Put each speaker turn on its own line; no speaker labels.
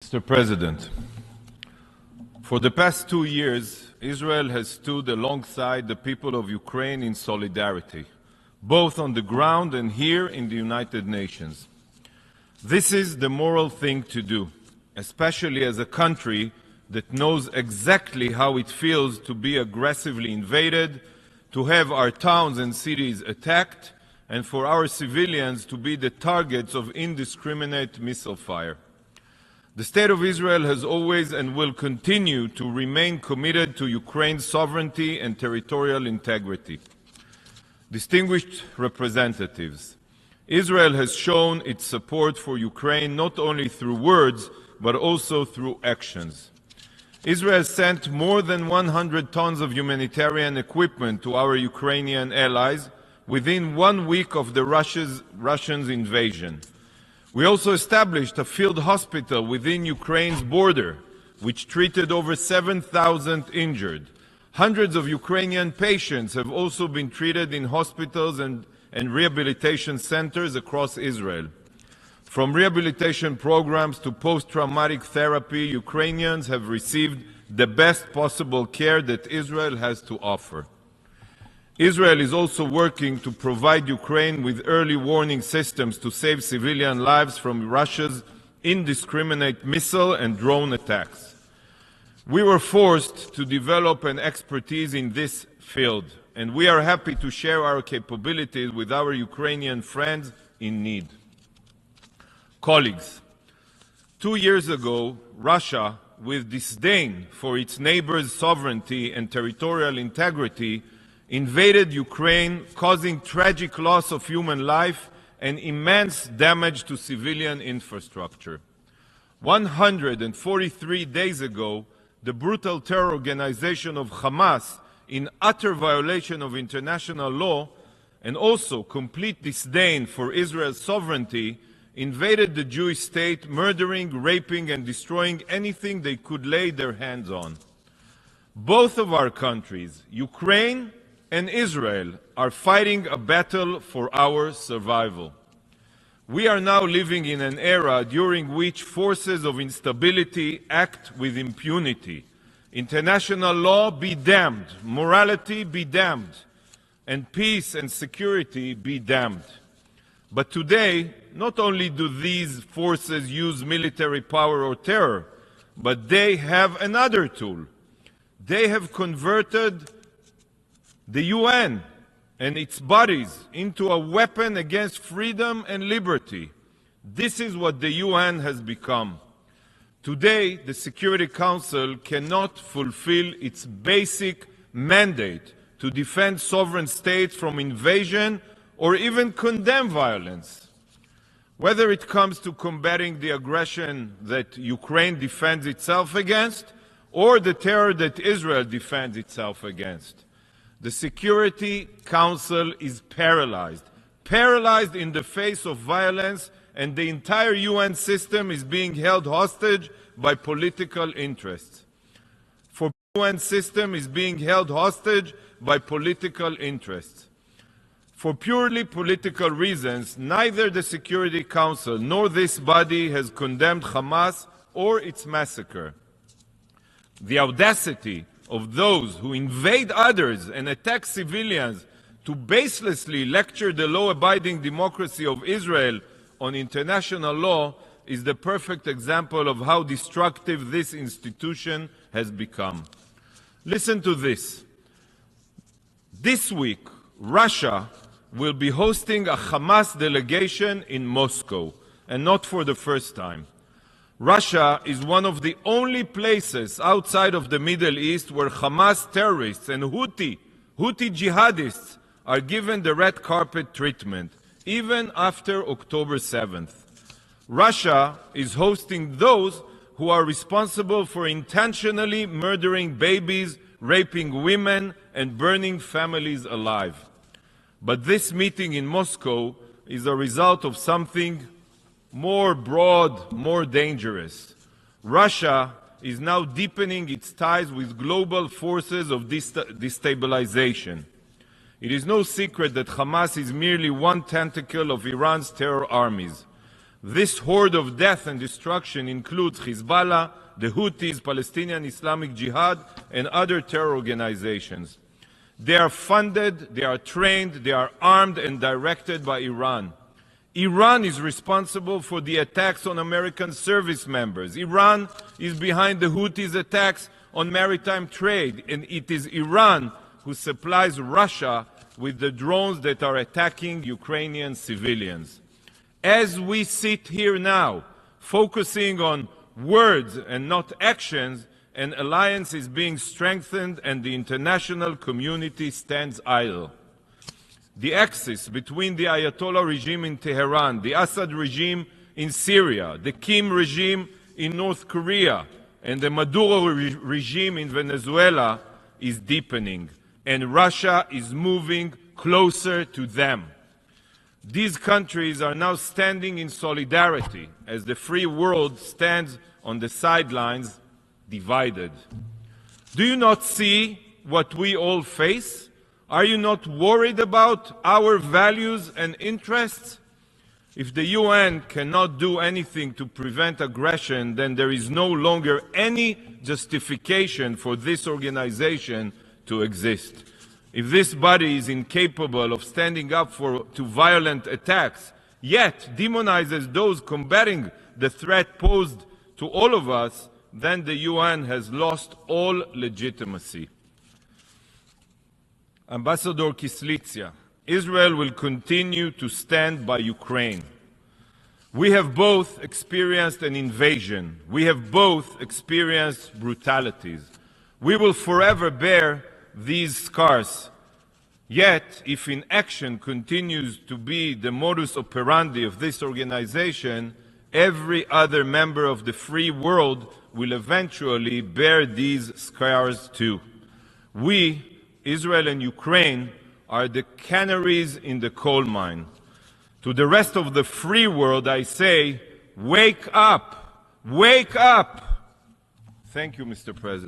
Mr. President, for the past 2 years, Israel has stood alongside the people of Ukraine in solidarity, both on the ground and here in the United Nations. This is the moral thing to do, especially as a country that knows exactly how it feels to be aggressively invaded, to have our towns and cities attacked, and for our civilians to be the targets of indiscriminate missile fire. The State of Israel has always and will continue to remain committed to Ukraine's sovereignty and territorial integrity. Distinguished representatives, Israel has shown its support for Ukraine not only through words, but also through actions. Israel sent more than 100 tons of humanitarian equipment to our Ukrainian allies within 1 week of the Russians' invasion. We also established a field hospital within Ukraine's border, which treated over 7,000 injured. Hundreds of Ukrainian patients have also been treated in hospitals and rehabilitation centers across Israel. From rehabilitation programs to post-traumatic therapy, Ukrainians have received the best possible care that Israel has to offer. Israel is also working to provide Ukraine with early warning systems to save civilian lives from Russia's indiscriminate missile and drone attacks. We were forced to develop an expertise in this field, and we are happy to share our capabilities with our Ukrainian friends in need. Colleagues, 2 years ago, Russia, with disdain for its neighbors' sovereignty and territorial integrity, invaded Ukraine, causing tragic loss of human life and immense damage to civilian infrastructure. 143 days ago, the brutal terror organization of Hamas, in utter violation of international law and also complete disdain for Israel's sovereignty, invaded the Jewish state, murdering, raping, and destroying anything they could lay their hands on. Both of our countries, Ukraine and Israel, are fighting a battle for our survival. We are now living in an era during which forces of instability act with impunity. International law be damned, morality be damned, and peace and security be damned. But today, not only do these forces use military power or terror, but they have another tool. They have converted the UN and its bodies into a weapon against freedom and liberty. This is what the UN has become. Today, the Security Council cannot fulfill its basic mandate to defend sovereign states from invasion or even condemn violence. Whether it comes to combating the aggression that Ukraine defends itself against or the terror that Israel defends itself against. The Security Council is paralyzed in the face of violence, and the entire UN system is being held hostage by political interests. The UN system is being held hostage by political interests. For purely political reasons, neither the Security Council nor this body has condemned Hamas or its massacre. The audacity of those who invade others and attack civilians to baselessly lecture the law-abiding democracy of Israel on international law is the perfect example of how destructive this institution has become. Listen to this. This week, Russia will be hosting a Hamas delegation in Moscow, and not for the first time. Russia is one of the only places outside of the Middle East where Hamas terrorists and Houthi jihadists are given the red carpet treatment, even after October 7th. Russia is hosting those who are responsible for intentionally murdering babies, raping women, and burning families alive. But this meeting in Moscow is a result of something more broad, more dangerous. Russia is now deepening its ties with global forces of destabilization. It is no secret that Hamas is merely one tentacle of Iran's terror armies. This horde of death and destruction includes Hezbollah, the Houthis, Palestinian Islamic Jihad, and other terror organizations. They are funded, they are trained, they are armed and directed by Iran. Iran is responsible for the attacks on American service members. Iran is behind the Houthis' attacks on maritime trade, and it is Iran who supplies Russia with the drones that are attacking Ukrainian civilians. As we sit here now, focusing on words and not actions, an alliance is being strengthened and the international community stands idle. The axis between the Ayatollah regime in Tehran, the Assad regime in Syria, the Kim regime in North Korea, and the Maduro regime in Venezuela is deepening, and Russia is moving closer to them. These countries are now standing in solidarity as the free world stands on the sidelines, divided. Do you not see what we all face? Are you not worried about our values and interests? If the UN cannot do anything to prevent aggression, then there is no longer any justification for this organization to exist. If this body is incapable of standing up to violent attacks, yet demonizes those combating the threat posed to all of us, then the UN has lost all legitimacy. Ambassador Kislitsia, Israel will continue to stand by Ukraine. We have both experienced an invasion. We have both experienced brutalities. We will forever bear these scars. Yet, if inaction continues to be the modus operandi of this organization, every other member of the free world will eventually bear these scars too. We, Israel and Ukraine, are the canaries in the coal mine. To the rest of the free world, I say, wake up! Wake up! Thank you, Mr. President.